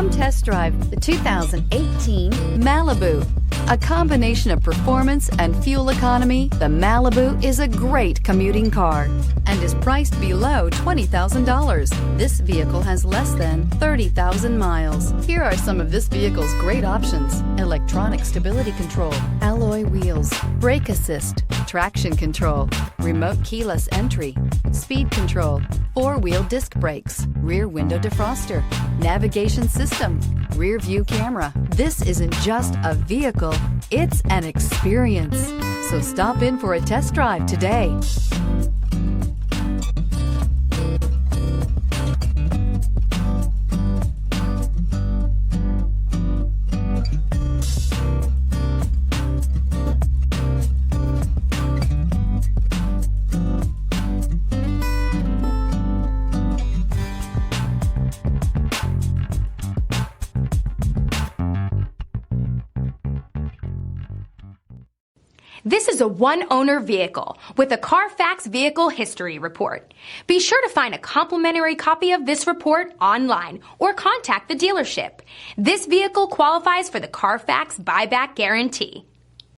Come test drive the 2018 Malibu. A combination of performance and fuel economy, the Malibu is a great commuting car and is priced below $20,000. This vehicle has less than 30,000 miles. Here are some of this vehicle's great options: electronic stability control, alloy wheels, brake assist, traction control, remote keyless entry, speed control, four-wheel disc brakes, rear window defroster, navigation system, rear view camera. This isn't just a vehicle, it's an experience. So stop in for a test drive today. This is a one-owner vehicle with a CARFAX Vehicle History Report. Be sure to find a complimentary copy of this report online or contact the dealership. This vehicle qualifies for the CARFAX Buyback Guarantee.